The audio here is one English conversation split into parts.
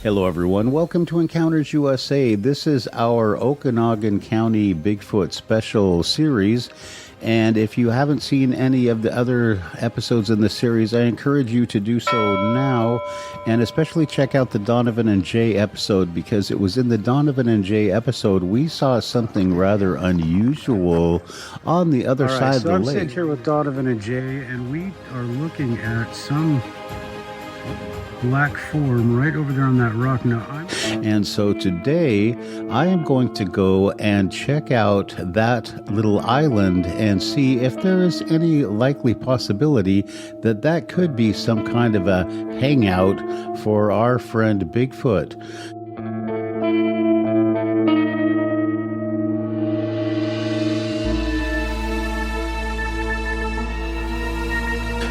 Hello, everyone. Welcome to Encounters USA. This is our Okanogan County Bigfoot special series. And if you haven't seen any of the other episodes in the series, I encourage you to do so now. And especially check out the Donovan and Jay episode, because it was in the Donovan and Jay episode we saw something rather unusual on the other side of the lake. So I'm sitting here with Donovan and Jay, and we are looking at some black form right over there on that rock. And so today I am going to go and check out that little island and see if there is any likely possibility that that could be some kind of a hangout for our friend Bigfoot.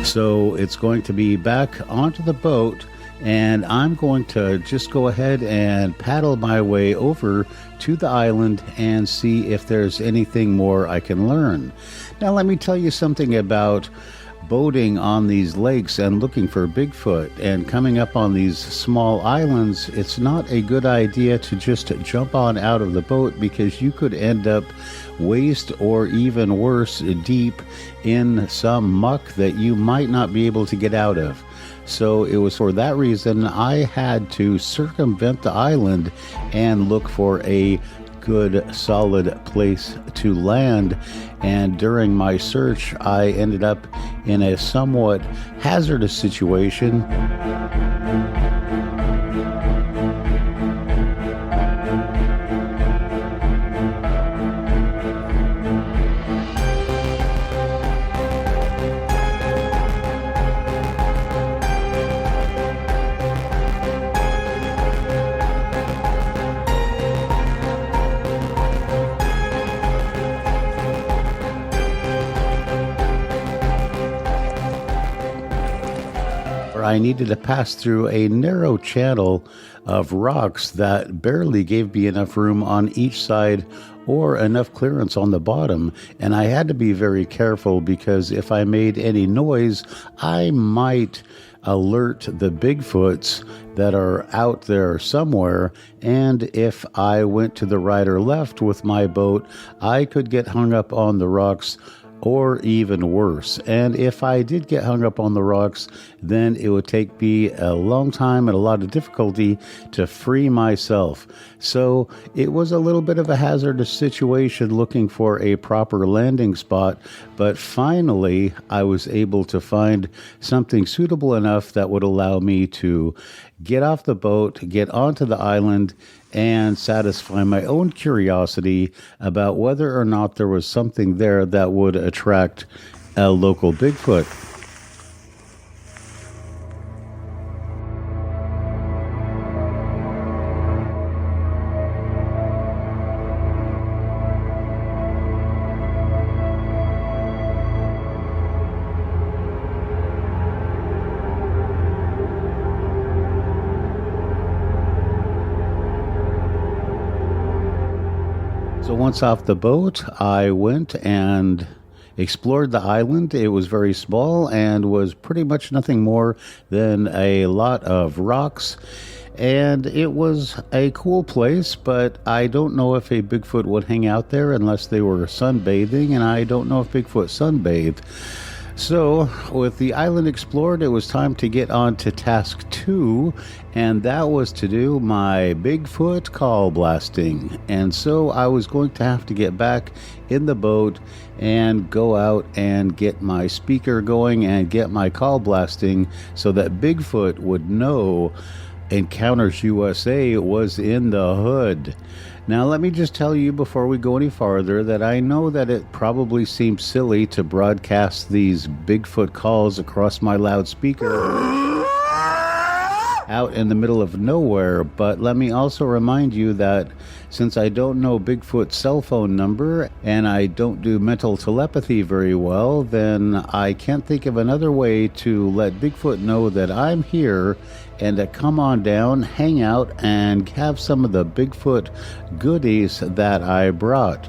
So it's going to be back onto the boat, and I'm going to just go ahead and paddle my way over to the island and see if there's anything more I can learn. Now, let me tell you something about boating on these lakes and looking for Bigfoot and coming up on these small islands. It's not a good idea to just jump on out of the boat, because you could end up waist or even worse, deep in some muck that you might not be able to get out of. So it was for that reason I had to circumvent the island and look for a good solid place to land. And during my search I ended up in a somewhat hazardous situation. I needed to pass through a narrow channel of rocks that barely gave me enough room on each side or enough clearance on the bottom. And I had to be very careful, because if I made any noise, I might alert the Bigfoots that are out there somewhere. And if I went to the right or left with my boat, I could get hung up on the rocks, or even worse. And if I did get hung up on the rocks, then it would take me a long time and a lot of difficulty to free myself. So it was a little bit of a hazardous situation looking for a proper landing spot, but finally I was able to find something suitable enough that would allow me to get off the boat, get onto the island, and satisfy my own curiosity about whether or not there was something there that would attract a local Bigfoot. So once off the boat, I went and explored the island. It was very small and was pretty much nothing more than a lot of rocks. And it was a cool place, but I don't know if a Bigfoot would hang out there unless they were sunbathing, and I don't know if Bigfoot sunbathed. So, with the island explored, it was time to get on to task 2, and that was to do my Bigfoot call blasting. And so I was going to have to get back in the boat and go out and get my speaker going and get my call blasting so that Bigfoot would know Encounters USA was in the hood. Now, let me just tell you before we go any farther that I know that it probably seems silly to broadcast these Bigfoot calls across my loudspeaker out in the middle of nowhere, but let me also remind you that since I don't know Bigfoot's cell phone number and I don't do mental telepathy very well, then I can't think of another way to let Bigfoot know that I'm here and to come on down, hang out, and have some of the Bigfoot goodies that I brought.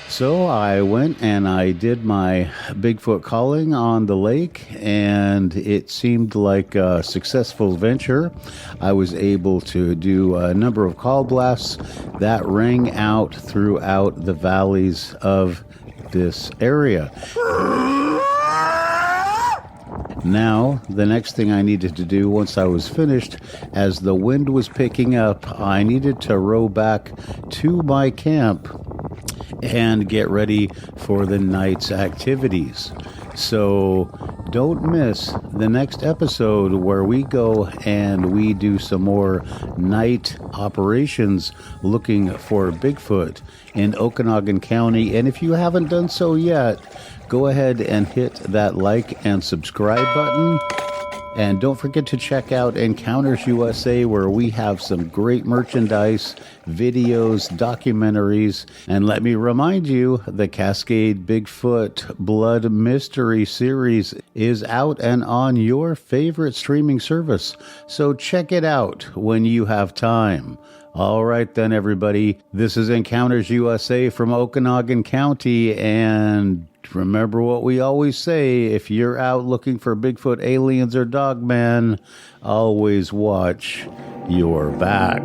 So I went and I did my Bigfoot calling on the lake, and it seemed like a successful venture. I was able to do a number of call blasts that rang out throughout the valleys of this area. Now, the next thing I needed to do once I was finished, as the wind was picking up, I needed to row back to my camp and get ready for the night's activities. So don't miss the next episode where we go and we do some more night operations looking for Bigfoot in Okanogan County. And if you haven't done so yet, go ahead and hit that like and subscribe button. And don't forget to check out Encounters USA, where we have some great merchandise, videos, documentaries. And let me remind you, the Cascade Bigfoot Blood Mystery Series is out and on your favorite streaming service. So check it out when you have time. All right then, everybody. This is Encounters USA from Okanogan County, and remember what we always say: if you're out looking for Bigfoot, aliens, or Dogman, always watch your back.